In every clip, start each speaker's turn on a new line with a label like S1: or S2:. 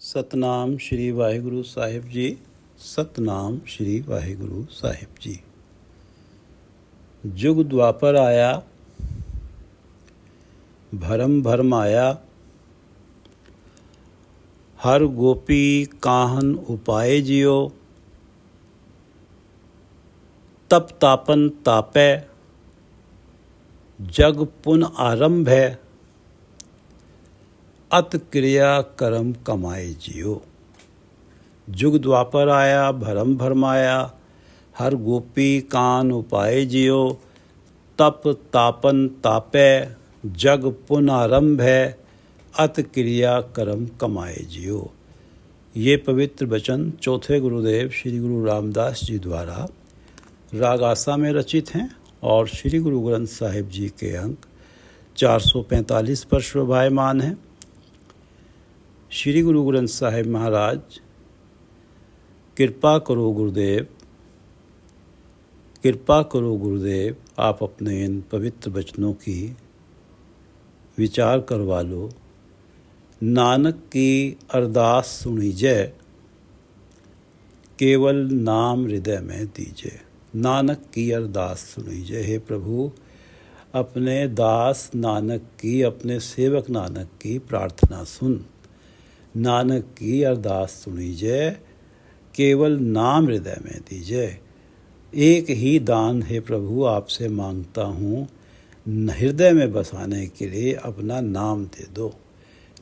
S1: ਸਤਨਾਮ ਸ਼੍ਰੀ ਵਾਹਿਗੁਰੂ ਸਾਹਿਬ ਜੀ। ਸਤਨਾਮ ਸ਼੍ਰੀ ਵਾਹਿਗੁਰੂ ਸਾਹਿਬ ਜੀ। जुग द्वापर आया, भरम भरम आया, हर गोपी काहन उपाय जियो, तप तापन तापै, जग पुन आरंभ है, अत क्रिया कर्म कमाए जियो। जुग द्वापर आया, भरम भरमाया, हर गोपी कान उपाय जियो, तप तापन तापै, जग पुनरारंभ है, अत क्रिया कर्म कमाए जियो। ये पवित्र वचन चौथे गुरुदेव श्री गुरु रामदास जी द्वारा राग आसा में रचित हैं और श्री गुरु ग्रंथ साहिब जी के अंक 445 पर शोभायमान हैं। श्री गुरु ग्रंथ साहिब महाराज, कृपा करो गुरुदेव, कृपा करो गुरुदेव, आप अपने इन पवित्र वचनों की विचार करवा लो। नानक की अरदास सुनीजै, केवल नाम हृदय में दीजिए। नानक की अरदास सुनीजै। हे प्रभु, अपने दास नानक की, अपने सेवक नानक की प्रार्थना सुन। नानक की अरदास सुनीजै, केवल नाम हृदय में दीजिए। एक ही दान है प्रभु आपसे मांगता हूँ, हृदय में बसाने के लिए अपना नाम दे दो।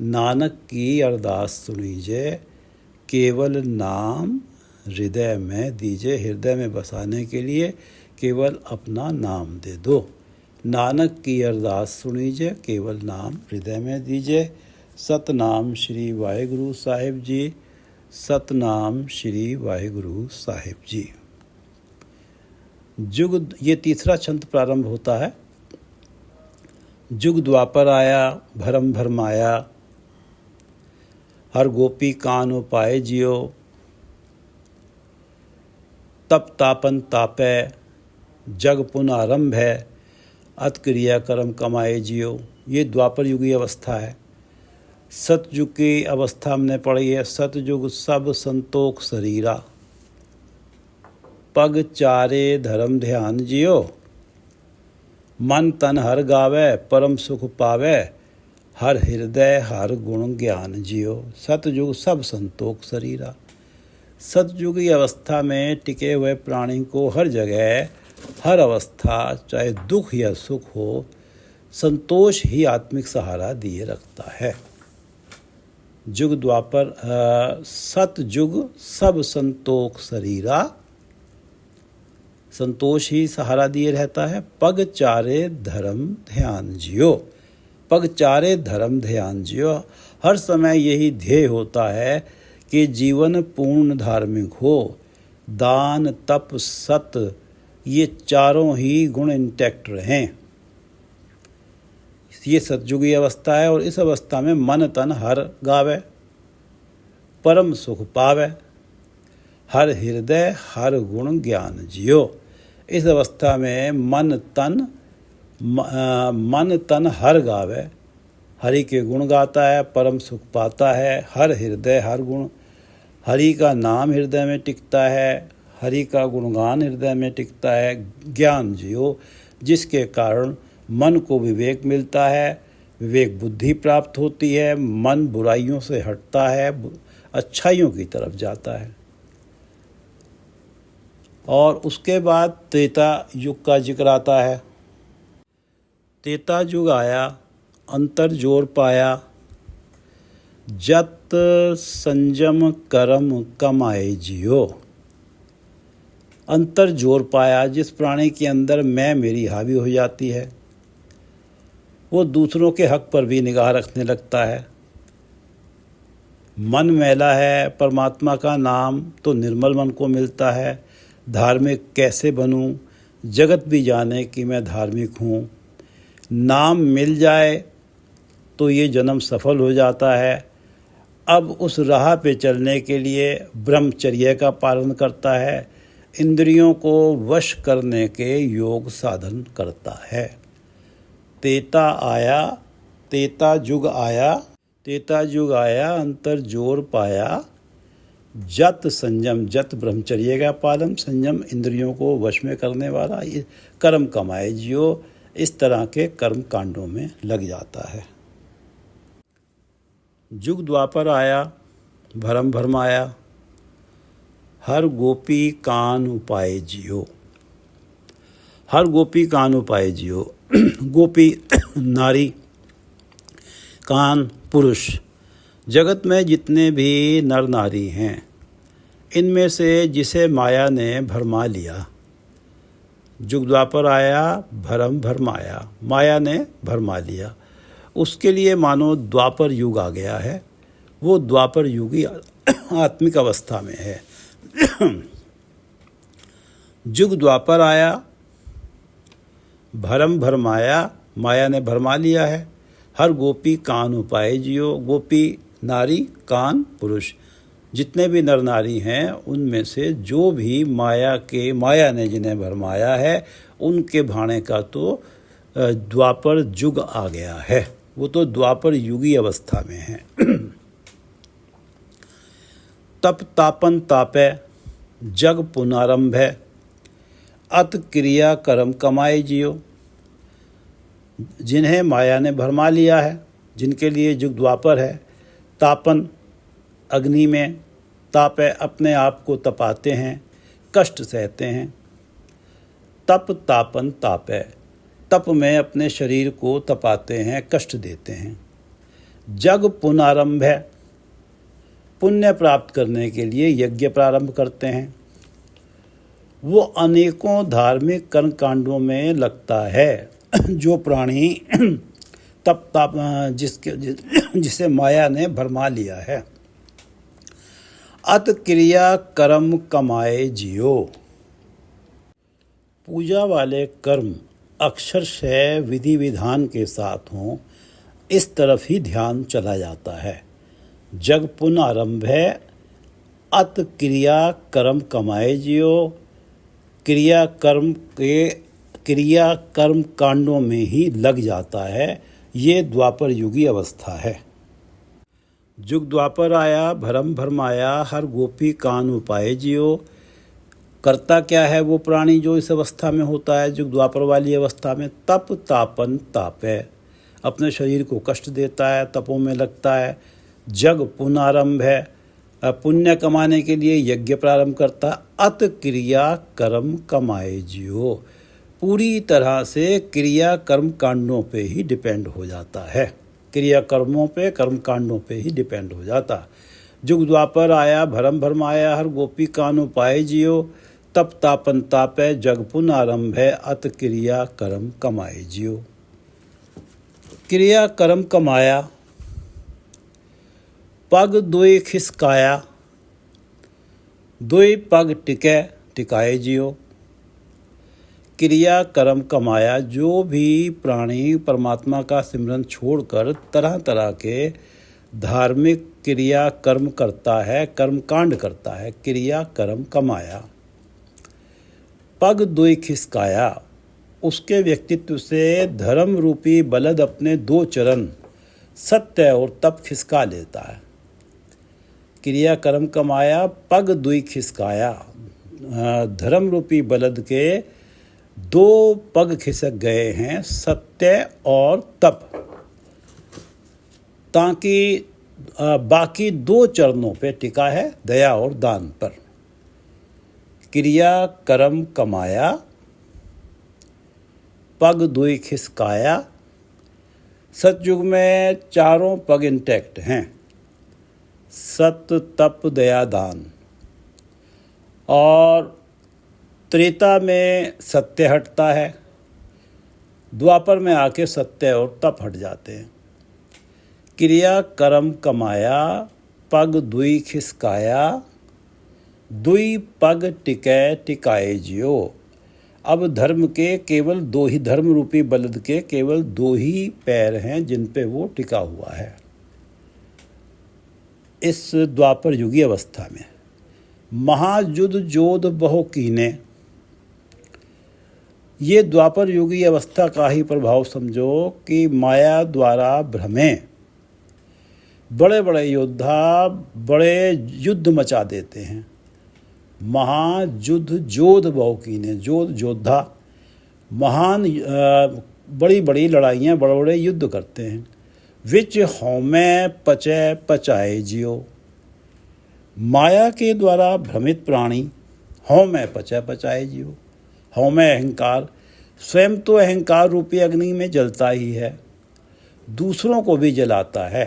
S1: नानक की अरदास सुनीजिए, केवल नाम हृदय में दीजिए। हृदय में बसाने के लिए केवल अपना नाम दे दो। नानक की अरदास सुनीजिए, केवल नाम हृदय में दीजिए। सतनाम श्री वाहिगुरु साहिब जी। सतनाम श्री वाहिगुरु साहिब जी। जुग, ये तीसरा छंद प्रारंभ होता है। जुग द्वापर आया, भरम भरमाया, हर गोपी कान उपाय जियो, तप तापन तापै, जग पुनरारंभ है, अत क्रिया कर्म कमाए जियो। ये द्वापर युगी अवस्था है। सतयुग की अवस्था हमने पढ़ी है। सतयुग सब संतोख शरीरा, पग चारे धर्म ध्यान जियो, मन तन हर गावे, परम सुख पावे, हर हृदय हर गुण ज्ञान जियो। सतयुग सब संतोख शरीरा। सतयुगी अवस्था में टिके हुए प्राणी को हर जगह, हर अवस्था, चाहे दुख या सुख हो, संतोष ही आत्मिक सहारा दिए रखता है। जुग द्वापर सतयुग सब संतोख शरीरा, संतोष ही सहारा दिए रहता है। पग चारे धर्म ध्यान जियो, पग चारे धर्म ध्यान जियो। हर समय यही ध्येय होता है कि जीवन पूर्ण धार्मिक हो। दान तप सत, ये चारों ही गुण इंटैक्ट रहें। ये सतयुगी अवस्था है और इस अवस्था में मन तन हर गावे, परम सुख पावे, हर हृदय हर गुण ज्ञान जियो। इस अवस्था में मन तन हर गावे, हरि के गुण गाता है, परम सुख पाता है। हर हृदय हर गुण, हरि का नाम हृदय में टिकता है, हरि का गुणगान हृदय में टिकता है। ज्ञान जियो, जिसके कारण मन को विवेक मिलता है, विवेक बुद्धि प्राप्त होती है, मन बुराइयों से हटता है, अच्छाइयों की तरफ जाता है। और उसके बाद त्रेता युग का जिक्र आता है। त्रेता युग आया, अंतर जोर पाया, जत संयम कर्म कमाए जियो। अंतर जोर पाया, जिस प्राणी के अंदर मैं मेरी हावी हो जाती है, वो दूसरों के हक पर भी निगाह रखने लगता है। मन मैला है, परमात्मा का नाम तो निर्मल मन को मिलता है। धार्मिक कैसे बनूं, जगत भी जाने कि मैं धार्मिक हूँ। नाम मिल जाए तो ये जन्म सफल हो जाता है। अब उस राह पे चलने के लिए ब्रह्मचर्य का पालन करता है, इंद्रियों को वश करने के योग साधन करता है। त्रेता आया, त्रेता युग आया, त्रेता युग आया अंतर जोर पाया, जत संयम जत ब्रह्मचर्य का पालन, संयम इंद्रियों को वश में करने वाला, ये कर्म कमाए जियो, इस तरह के कर्म कांडों में लग जाता है। युग द्वापर आया भरम भरमाया, हर गोपी कान उपाय जियो। हर गोपी कान उपाय जियो। गोपी नारी, कान पुरुष, जगत में जितने भी नर नारी हैं, इनमें से जिसे माया ने भरमा लिया, युग द्वापर आया भरम भरमाया, माया ने भरमा लिया, उसके लिए मानो द्वापर युग आ गया है। वो द्वापर युगी आत्मिक अवस्था में है। युग द्वापर आया भरम भरमाया, माया ने भरमा लिया है। हर गोपी कान उपाय जियो। गोपी नारी, कान पुरुष, जितने भी नर नारी हैं उनमें से जो भी माया ने जिन्हें भरमाया है, उनके भाने का तो द्वापर युग आ गया है। वो तो द्वापर युगी अवस्था में है। तप तापन तापे जग पुनारंभ है, अत क्रिया कर्म कमाए जियो। जिन्हें माया ने भरमा लिया है, जिनके लिए युग द्वापर है, तापन अग्नि में, तापे अपने आप को तपाते हैं, कष्ट सहते हैं। तप तापन तापे, तप में अपने शरीर को तपाते हैं, कष्ट देते हैं। जग पुनारंभ है, पुण्य प्राप्त करने के लिए यज्ञ प्रारंभ करते हैं। वो अनेकों धार्मिक कर्म कांडों में लगता है। जो प्राणी जिसे माया ने भरमा लिया है। अत क्रिया कर्म कमाए जियो। पूजा वाले कर्म अक्षरशः विधि विधान के साथ हों, इस तरफ ही ध्यान चला जाता है। जग पुनरारंभ है, अत क्रिया कर्म कमाए जियो। क्रिया कर्म कांडों में ही लग जाता है। ये द्वापर युगी अवस्था है। युग द्वापर आया भरम भरमाया, हर गोपी कान उपाय जियो। करता क्या है वो प्राणी जो इस अवस्था में होता है, युग द्वापर वाली अवस्था में? तप तापन तापे, अपने शरीर को कष्ट देता है, तपों में लगता है। जग पुनरारंभ है, पुण्य कमाने के लिए यज्ञ प्रारंभ करता। अत क्रिया कर्म कमाए जियो, पूरी तरह से क्रिया कर्म कांडों पे ही डिपेंड हो जाता है। क्रिया कर्मों पे, कर्म कांडों पे ही डिपेंड हो जाता। युग द्वापर आया भरम भरमाया, हर गोपी कान उपाय जियो। तप तापन तापे जग पुनरारंभ है, अत क्रिया कर्म कमाए जियो। क्रिया कर्म कमाया, पग दुई खिसकाया, दुई पग टिके टिकाए जियो। क्रिया कर्म कमाया, जो भी प्राणी परमात्मा का सिमरन छोड़कर तरह तरह के धार्मिक क्रिया कर्म करता है, कर्म कांड करता है, क्रिया कर्म कमाया। पग दुई खिसकाया, उसके व्यक्तित्व से धर्म रूपी बलद अपने दो चरण सत्य और तप खिसका लेता है। क्रिया कर्म कमाया, पग दुई खिसकाया, धर्म रूपी बलद के दो पग खिसक गए हैं, सत्य और तप, ताकि बाकी दो चरणों पे टिका है, दया और दान पर। क्रिया कर्म कमाया, पग दुई खिसकाया। सतयुग में चारों पग इंटैक्ट हैं, सत्य तप दया दान। और त्रेता में सत्य हटता है, द्वापर में आके सत्य और तप हट जाते हैं। क्रिया कर्म कमाया, पग दुई खिसकाया, दुई पग टिकै टिकाए जियो। अब धर्म के केवल दो ही, धर्म रूपी बलद के केवल दो ही पैर हैं जिन पे वो टिका हुआ है इस द्वापर युगी अवस्था में। महायुद्ध जोध बहु कीने, ये द्वापर युगी अवस्था का ही प्रभाव समझो कि माया द्वारा भ्रमे बड़े बड़े योद्धा बड़े युद्ध मचा देते हैं। महायुद्ध जोध बहु कीने, जोध योद्धा महान बड़ी बड़ी लड़ाइयाँ बड़े बड़े युद्ध करते हैं। विच हौमै पचै पचाए जियो, माया के द्वारा भ्रमित प्राणी हौमै पचै पचाए जियो। हौमै अहंकार, स्वयं तो अहंकार रूपी अग्नि में जलता ही है, दूसरों को भी जलाता है।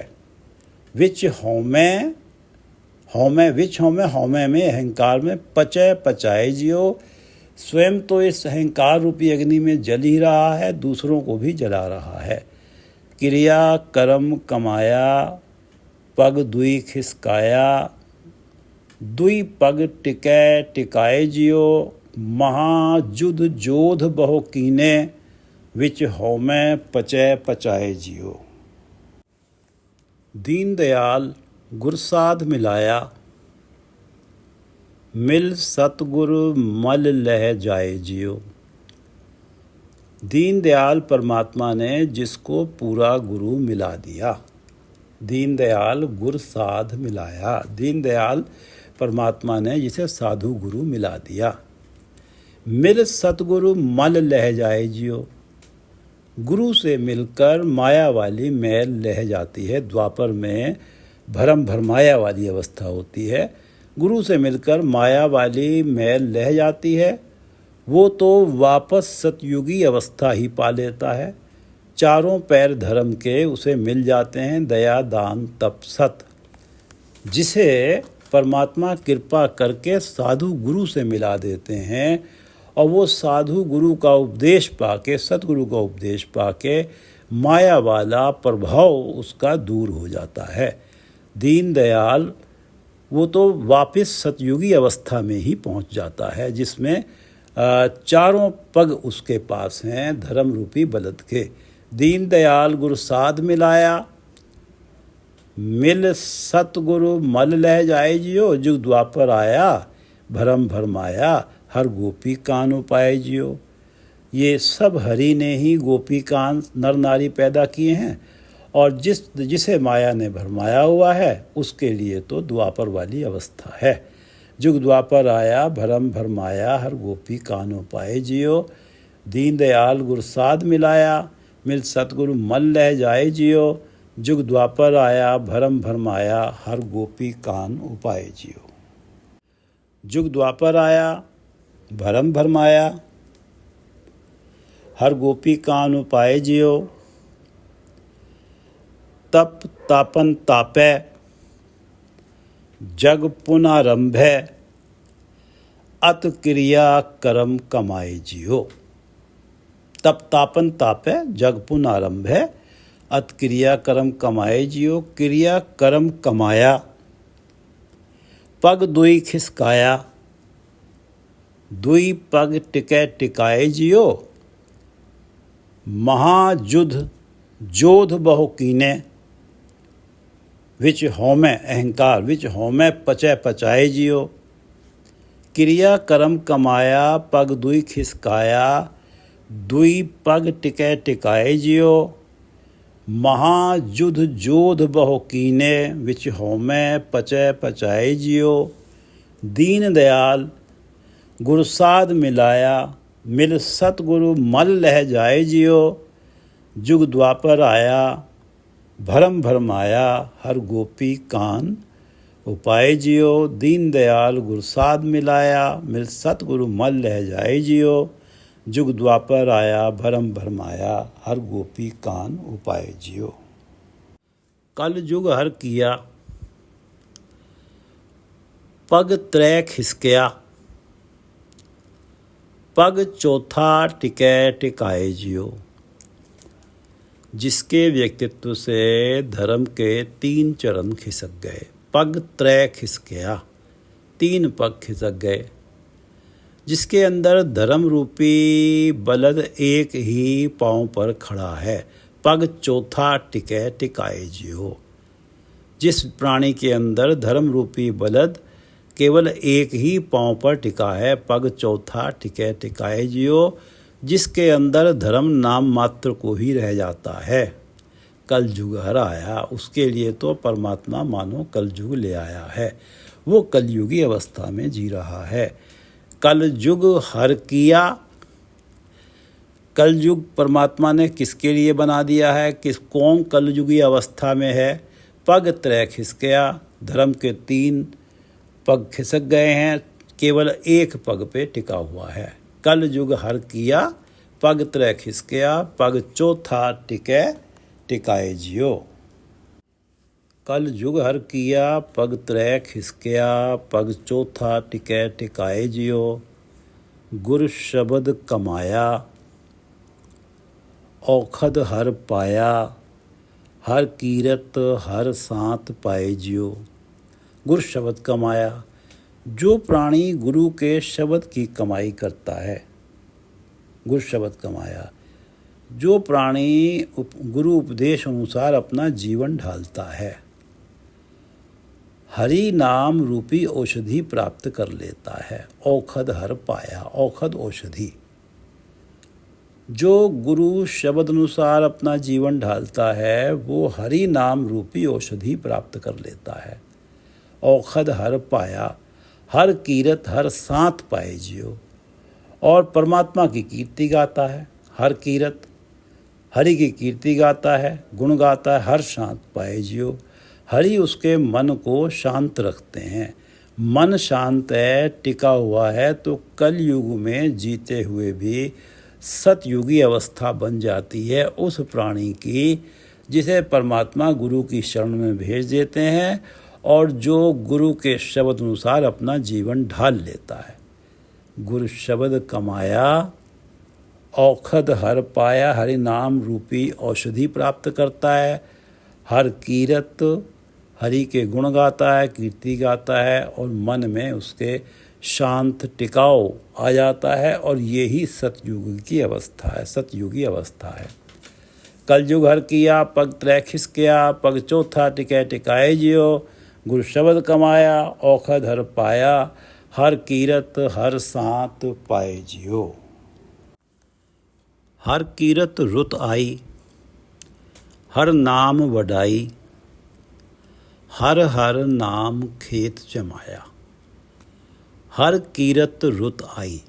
S1: विच हौमै, हौमै विच हौमै, हौमै में अहंकार में पचै पचाए जियो, स्वयं तो इस अहंकार रूपी अग्नि में जल ही रहा है, दूसरों को भी जला रहा है। क्रिया कर्म कमाया, पग दुई खिसकाया, दुई पग टिकै टिकाए जियो, महायुद्ध जोध बहु कीने, विच हौमै पचै पचाए जियो। दीनदयाल गुरसाध मिलाया, मिल सतगुर मल लह जाए जियो। दीनदयाल परमात्मा ने जिसको पूरा गुरु मिला दिया, दीनदयाल गुरसाध मिलाया, दीनदयाल परमात्मा ने जिसे साधु गुरु मिला दिया। मिल सतगुरु मल लह जाए जियो, गुरु से मिलकर माया वाली मैल लह जाती है। द्वापर में भरम भरमाया वाली अवस्था होती है, गुरु से मिलकर माया वाली मैल लह जाती है। वो तो वापस सतयुगी अवस्था ही पा लेता है। चारों पैर धर्म के उसे मिल जाते हैं, दया दान तप सत, जिसे परमात्मा कृपा करके साधु गुरु से मिला देते हैं। और वो साधु गुरु का उपदेश पाके, सतगुरु का उपदेश पाके माया वाला प्रभाव उसका दूर हो जाता है। दीनदयाल वो तो वापस सतयुगी अवस्था में ही पहुंच जाता है, जिसमें चारों पग उसके पास हैं धर्म रूपी बलद के। दीनदयाल गुरसाध मिलाया, मिल सतगुरु मल लह जाए जियो, जुग द्वापर आया भरम भरमाया, हर गोपी कान उपाय जियो। ये सब हरि ने ही गोपी कान नर नारी पैदा किए हैं, और जिसे माया ने भरमाया हुआ है उसके लिए तो द्वापर वाली अवस्था है। जुग द्वापर आया भरम भरमाया, हर गोपी कान उपाय जियो। दीनदयाल गुरसाध मिलाया, मिल सतगुरु मल लह जाए जियो। जुग द्वापर आया भरम भरमाया, हर गोपी कान उपाय जियो। जुग द्वापर आया भरम भरमाया, हर गोपी कान उपाय जियो। तप तापन तापै, जग पुनारंभै, अत क्रिया कर्म कमाए जियो। तप तापन तापै, जग पुनारंभै, अत क्रिया कर्म कमाए जियो। क्रिया कर्म कमाया, पग दुई खिसकाया, दुई पग टिकै टिकाए जियो। महायुद्ध जोध बहु कीने, विच हौमै अहंकार, विच हौमै पचै पचाए जियो। क्रिया कर्म कमाया, पग दुई खिसकाया, दुई पग टिकै टिकाए जियो। महायुद्ध जोध बहु कीने, विच हौमै पचै पचाए जियो। दीनदयाल गुरसाध मिलाया, मिल सतगुरु मल लह जाए जियो। जुग द्वापर आया भरम भरमाया, हर गोपी कान उपाय जियो। दीनदयाल गुरसाध मिलाया, मिल सतगुरु मल लह जाए जियो। जुग द्वापर आया भरम भरमाया, हर गोपी कान उपाय जियो। कल जुग हर किया, पग त्रै खिसकिया, पग चौथा टिकै टिकाए जियो। जिसके व्यक्तित्व से धर्म के 3 चरण खिसक गए। पग त्रै खिसकिया, 3 पग खिसक गए। जिसके अंदर धर्म रूपी बलद एक ही पांव पर खड़ा है। पग चौथा टिकै टिकाए जियो। जिस प्राणी के अंदर धर्म रूपी बलद केवल एक ही पांव पर टिका है, पग चौथा टिकै टिकाए जियो। जिसके अंदर धर्म नाम मात्र को ही रह जाता है। कल युग हर आया। उसके लिए तो परमात्मा मानो कल युग ले आया है। वो कलयुगी अवस्था में जी रहा है। कल युग हर किया, कल युग परमात्मा ने किसके लिए बना दिया है? कौन कलयुगी अवस्था में है? पग त्रय खिसकया, धर्म के 3 पग खिसक गए हैं, केवल एक पग पे टिका हुआ है। कल युग हर किया, पग त्रय खिसकया, पग चौथा टिके टिकाए जियो। कल युग हर किया, पग त्रय खिसकया, पग चौथा टिके टिकाए जियो। गुर शब्द कमाया, औखद हर पाया, हर कीरत हर सांत पाए जियो। गुर शब्द कमाया, जो प्राणी गुरु के शब्द की कमाई करता है, गुर शब्द कमाया, जो प्राणी गुरु उपदेश अनुसार अपना जीवन ढालता है, हरि नाम रूपी औषधि प्राप्त कर लेता है। औखद हर पाया, औखद औषधि। जो गुरु शब्द अनुसार अपना जीवन ढालता है वो हरि नाम रूपी औषधि प्राप्त कर लेता है। औखद हर पाया, हर कीरत हर सांत पाए जियो। और परमात्मा की कीर्ति गाता है, हर कीरत हरि की कीर्ति गाता है, गुण गाता है, हर शांत पाए जियो। हरि उसके मन को शांत रखते हैं। मन शांत है, टिका हुआ है, तो कलयुग में जीते हुए भी सतयुगी अवस्था बन जाती है उस प्राणी की, जिसे परमात्मा गुरु की शरण में भेज देते हैं और जो गुरु के शब्द अनुसार अपना जीवन ढाल लेता है। गुरु शब्द कमाया, औखद हर पाया, हरि नाम रूपी औषधि प्राप्त करता है, हर कीरत हरि के गुण गाता है, कीर्ति गाता है और मन में उसके शांत टिकाव आ जाता है। और यही सतयुग की अवस्था है, सतयुगी अवस्था है। कलयुग हर किया, पग त्रय खिसकया, पग चौथा टिके टिकाए जियो। गुरु शब्द कमाया, औखद हर पाया, हर कीरत हर सांत पाए जियो। हर कीरत रुत आई, हर नाम वडाई, हर हर नाम खेत जमाया। हर कीरत रुत आई,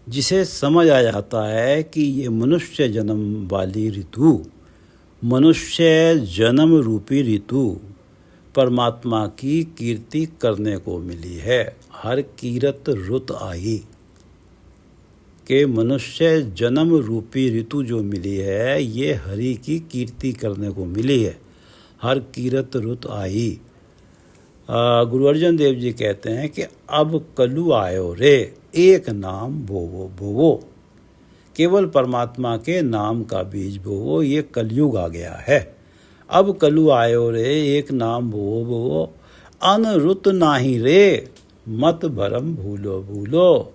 S1: जिसे समझ आ जाता है कि ये मनुष्य जन्म वाली ऋतु, मनुष्य जन्म रूपी ऋतु परमात्मा की कीर्ति करने को मिली है। हर कीरत रुत आई के मनुष्य जन्म रूपी ऋतु जो मिली है ये हरि की कीर्ति करने को मिली है। हर कीरत रुत आई। गुरु अर्जन देव जी कहते हैं कि अब कलु आयो रे, एक नाम बोवो बोवो। केवल परमात्मा के नाम का बीज बोवो, ये कलयुग आ गया है। अब कलु आयो रे, एक नाम बोवो बोवो। अनरुत नाही रे, मत भरम भूलो भूलो।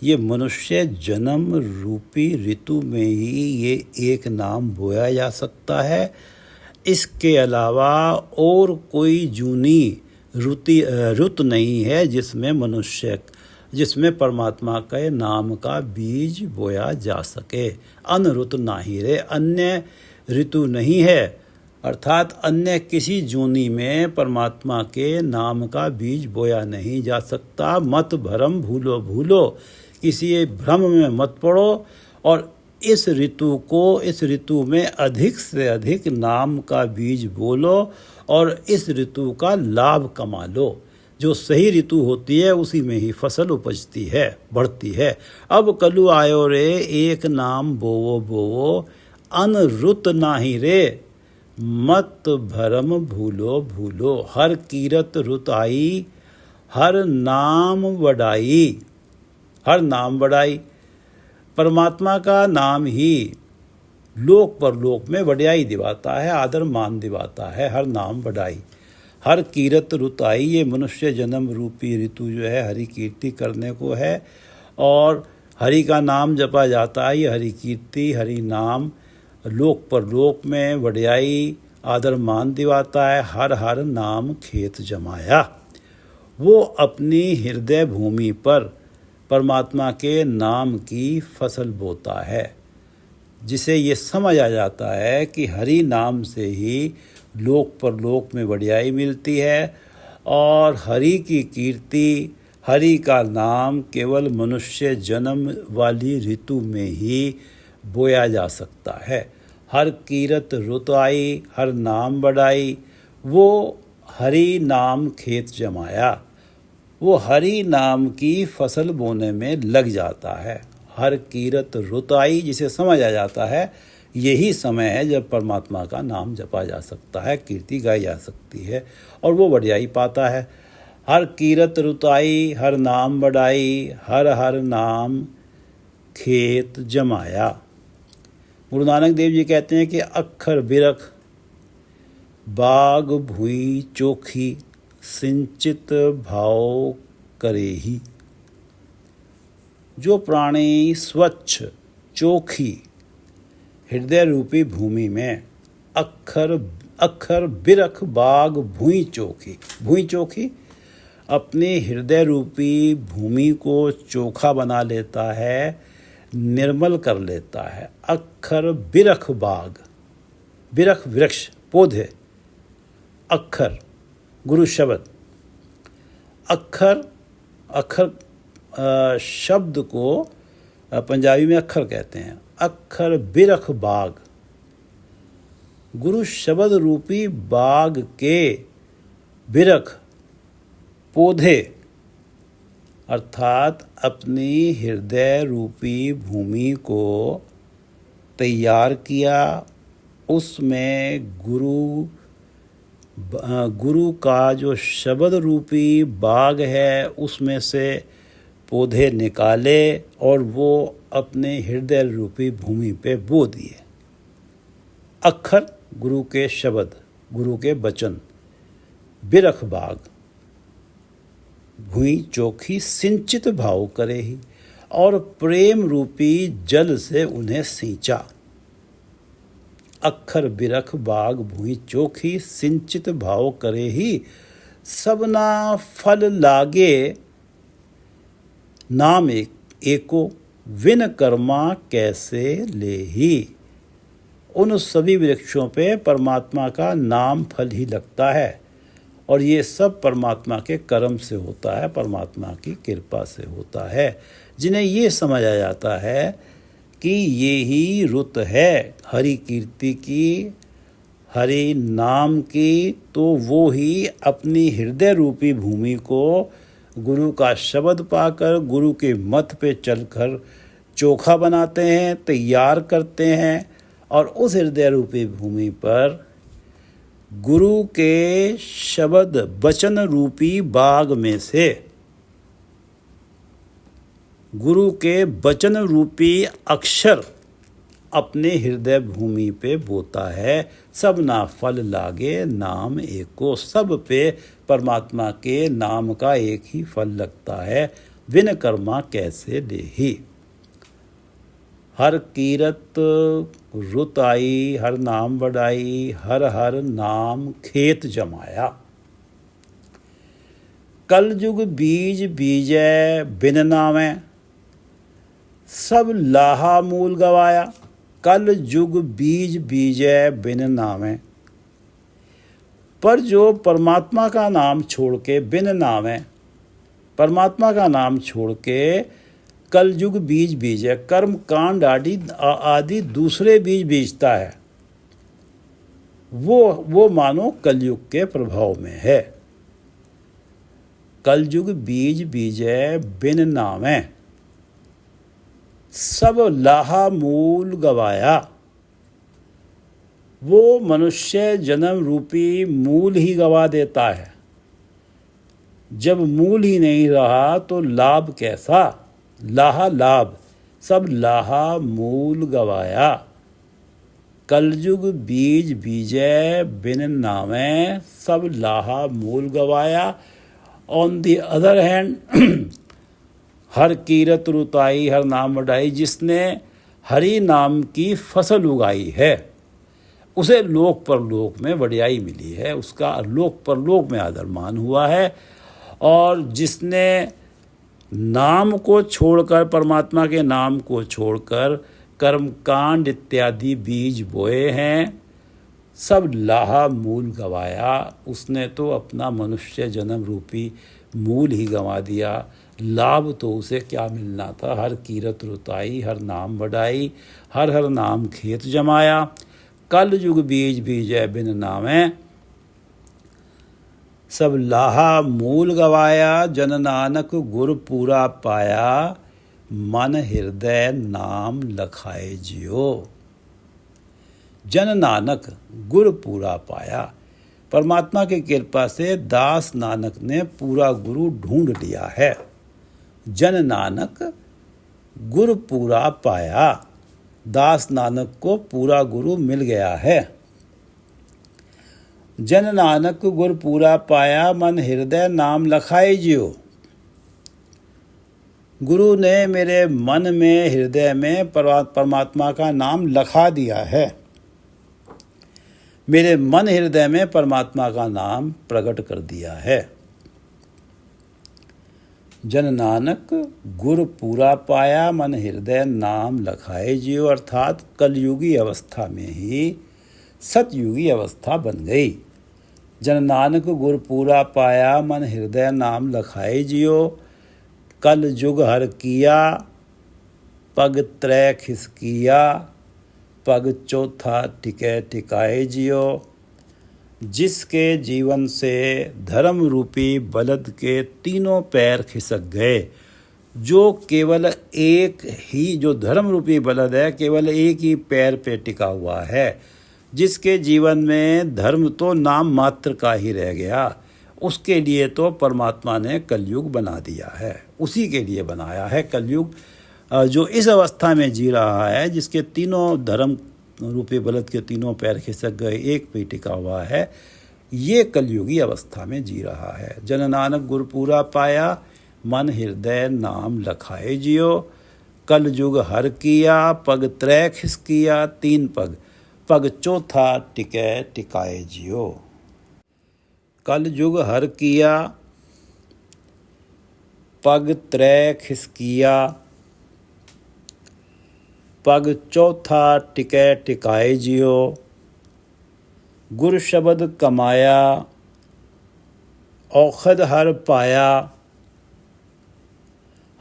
S1: ये मनुष्य जन्म रूपी ऋतु में ही ये एक नाम बोया जा सकता है। इसके अलावा और कोई जूनी रुत नहीं है जिसमें परमात्मा के नाम का बीज बोया जा सके। अनरुत नाही रे, अन्य ऋतु नहीं है, अर्थात अन्य किसी जूनी में परमात्मा के नाम का बीज बोया नहीं जा सकता। मत भरम भूलो भूलो, किसी भ्रम में मत पड़ो और इस ऋतु में अधिक से अधिक नाम का बीज बोलो और इस ऋतु का लाभ कमा लो। जो सही ऋतु होती है उसी में ही फसल उपजती है, बढ़ती है। अब कलु आयो रे, एक नाम बोवो बोवो। अनरुत नाही रे, मत भरम भूलो भूलो। हर कीरत रुत आई, हर नाम वडाई, हर नाम वडाई। परमात्मा का नाम ही लोक परलोक में वड्याई दिवाता है, आदर मान दिवाता है। हर नाम वडाई, हर कीरत रुत आई। ये मनुष्य जन्म रूपी ऋतु जो है हरि कीर्ति करने को है और हरि का नाम जपा जाता है। ये हरि कीर्ति, हरि नाम लोक परलोक में वड्याई आदर मान दिवाता है। हर हर नाम खेत जमाया। वो अपनी हृदय भूमि पर परमात्मा के नाम की फसल बोता है। जिसे ये समझ आ जाता है कि हरि नाम से ही लोक परलोक में बढ़ियाई मिलती है और हरि की कीर्ति, हरि का नाम केवल मनुष्य जन्म वाली ऋतु में ही बोया जा सकता है। हर कीरत रुत आई, हर नाम बढ़ाई, वो हरि नाम खेत जमाया, वो हरि नाम की फसल बोने में लग जाता है। हर कीरत रुत आई, जिसे समझ आ जाता है यही समय है जब परमात्मा का नाम जपा जा सकता है, कीर्ति गाई जा सकती है और वो बढ़ियाई पाता है। हर कीरत रुत आई, हर नाम बढ़ाई, हर हर नाम खेत जमाया। गुरु नानक देव जी कहते हैं कि अक्षर बिरख बाग भुई चोखी, सिंचित भाव करे ही। जो प्राणी स्वच्छ चोखी हृदय रूपी भूमि में अक्षर बिरख बाग भुई चोखी अपनी हृदय रूपी भूमि को चोखा बना लेता है, निर्मल कर लेता है। अक्षर बिरख बाग, बिरख वृक्ष पौधे, अक्षर गुरु शब्द, अक्षर शब्द को पंजाबी में अक्षर कहते हैं। अक्षर बिरख बाग, गुरु शब्द रूपी बाग के बिरख पौधे अर्थात अपनी हृदय रूपी भूमि को तैयार किया, उसमें गुरु का जो शब्द रूपी बाग है उसमें से पौधे निकाले और वो अपने हृदय रूपी भूमि पे बो दिए। अक्षर गुरु के शब्द, गुरु के वचन, बिरख बाग भूमि चोखी, सिंचित भाव करे ही, और प्रेम रूपी जल से उन्हें सींचा। अक्षर बिरख बाग भूमि चोखी, सिंचित भाव करे ही, सबना फल लागे नाम एको, विन कर्मा कैसे ले ही। उन सभी वृक्षों पे परमात्मा का नाम फल ही लगता है और ये सब परमात्मा के कर्म से होता है, परमात्मा की कृपा से होता है। जिन्हें ये समझ आ जाता है कि ये ही रुत है हरि कीर्ति की, हरि नाम की, तो वो ही अपनी हृदय रूपी भूमि को गुरु का शब्द पाकर, गुरु के मत पे चलकर चोखा बनाते हैं, तैयार करते हैं और उस हृदय रूपी भूमि पर गुरु के शब्द वचन रूपी बाग में से, गुरु के वचन रूपी अक्षर अपने हृदय भूमि पे बोता है। सब ना फल लागे नाम एको, सब पे परमात्मा के नाम का एक ही फल लगता है, विन कर्मा कैसे ले ही। हर कीरत रुत आई, हर नाम बढ़ाई, हर हर नाम खेत जमाया। कल जुग बीज बीजै बिन नामै, सब लाहा मूल गवाया। कल जुग बीज बीजै बिन नामै, पर जो परमात्मा का नाम छोड़ के, बिन नामै परमात्मा का नाम छोड़ के कल युग बीज बीजे, कर्म कांड आदि दूसरे बीज बीजता है, वो मानो कलयुग के प्रभाव में है। कलयुग बीज बीजे बिन नामै, सब लाहा मूल गवाया। वो मनुष्य जन्म रूपी मूल ही गवा देता है। जब मूल ही नहीं रहा तो लाभ कैसा, लाहा लाभ, सब लाहा मूल गवाया। कलयुग बीज बीजै बिन नामै, सब लाहा मूल गवाया। ऑन दी अदर हैंड हर कीरत रुताई, हर नाम बढ़ाई, जिसने हरि नाम की फसल उगाई है उसे लोक परलोक में बढ़ियाई मिली है, उसका लोक परलोक में आदर मान हुआ है। और जिसने नाम को छोड़कर, परमात्मा के नाम को छोड़कर कर्मकांड इत्यादि बीज बोए हैं, सब लाहा मूल गवाया। उसने तो अपना मनुष्य जन्म रूपी मूल ही गंवा दिया। लाभ तो उसे क्या मिलना था। हर कीरत रुताई, हर नाम बढ़ाई, हर हर नाम खेत जमाया। कल युग बीज बीजै बिन नामै, सब लाहा मूल गवाया। जन नानक गुर पूरा पाया, मन हृदय नाम लखाए जियो। जन नानक गुर पूरा पाया। परमात्मा की कृपा से दास नानक ने पूरा गुरु ढूंढ लिया है। जन नानक गुर पूरा पाया। दास नानक को पूरा गुरु मिल गया है। जन नानक गुर पूरा पाया, मन हृदय नाम लखाए जियो। गुरु ने मेरे मन में, हृदय में परमात्मा का नाम लखा दिया है। मेरे मन हृदय में परमात्मा का नाम प्रकट कर दिया है। जन नानक गुर पूरा पाया, मन हृदय नाम लखाए जियो। अर्थात कलयुगी अवस्था में ही सतयुगी अवस्था बन गई। जन नानक गुर पूरा पाया, मन हृदय नाम लखाए जियो। कल जुग हर किया, पग त्रय खिसकिया। पग चौथा टिकै टिकाए जियो। जिसके जीवन से धर्म रूपी बलद के तीनों पैर खिसक गए, जो केवल एक ही, जो धर्म रूपी बलद है, केवल एक ही पैर पे टिका हुआ है, जिसके जीवन में धर्म तो नाम मात्र का ही रह गया, उसके लिए तो परमात्मा ने कलयुग बना दिया है। उसी के लिए बनाया है कलयुग। जो इस अवस्था में जी रहा है, जिसके तीनों धर्म रूपी बलद के तीनों पैर खिसक गए, एक पे टिका हुआ है, ये कलयुगी अवस्था में जी रहा है। जन नानक गुर पूरा पाया, मन हृदय नाम लखाए जियो। कल युग हर किया, पग त्रय खिसकिया। तीन पग, पग चौथा टिकै टिकाए जियो। कल युग हर किया, पग त्रय खिसकिया। पग चौथा टिकै टिकाए जियो। गुर शब्द कमाया, औखद हर पाया।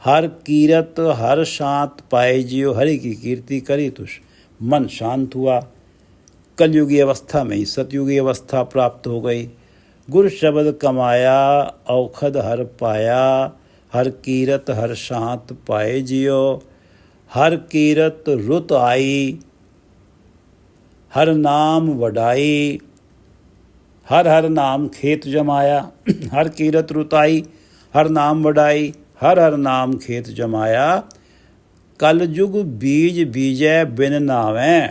S1: हर कीरत हर शांत पाए जियो। हरि की कीर्ति करी तुष मन शांत हुआ। कलयुगी अवस्था में ही सतयुगी अवस्था प्राप्त हो गई। गुर शब्द कमाया, औखद हर पाया। हर कीरत हर शांत पाए जियो। हर कीरत रुत आई, हर नाम वडाई। हर हर नाम खेत जमाया। हर कीरत रुत आई, हर नाम वडाई। हर हर नाम खेत जमाया। कल युग बीज बीजै बिन नावै।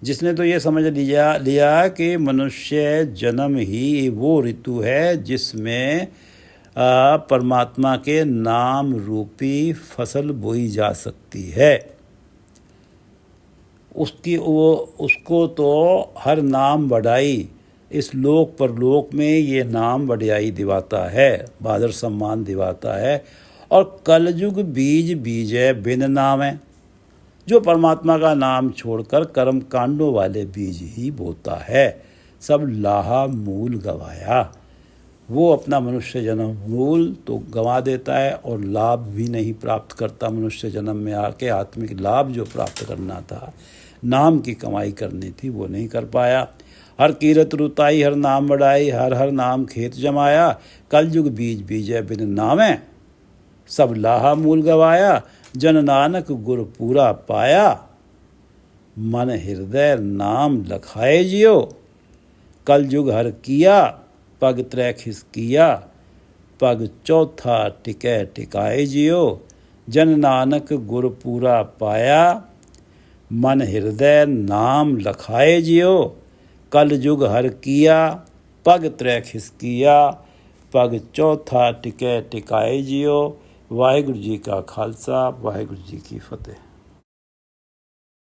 S1: जिसने तो ये समझ लिया कि मनुष्य जन्म ही वो ऋतु है जिसमें परमात्मा के नाम रूपी फसल बोई जा सकती है, उसको तो हर नाम बढ़ाई। इस लोक परलोक में ये नाम बढ़ाई दिवाता है, बादर सम्मान दिवाता है। और कलयुग बीज बीजै बिन नाम है, जो परमात्मा का नाम छोड़कर कर्म कांडों वाले बीज ही बोता है, सब लाहा मूल गवाया। वो अपना मनुष्य जन्म मूल तो गंवा देता है और लाभ भी नहीं प्राप्त करता। मनुष्य जन्म में आके आत्मिक लाभ जो प्राप्त करना था, नाम की कमाई करनी थी, वो नहीं कर पाया। हर कीरत रुताई, हर नाम बढ़ाई। हर हर नाम खेत जमाया। कलयुग बीज बीजै बिन नामै, सब लाहा मूल गवाया। जन नानक गुर पूरा पाया, मन हृदय नाम लखाए जियो। कलयुग हर किया, पग त्रय खिसकिया। पग चौथा टिकै टिकाए जियो। जन नानक गुर पूरा पाया, मन हृदय नाम लखाए जियो। कल युग हर किया, पग त्रय खिसकिया। पग चौथा टिकै टिकाए जियो। वाहिगुरु जी का खालसा, वाहिगुरु जी की फतेह।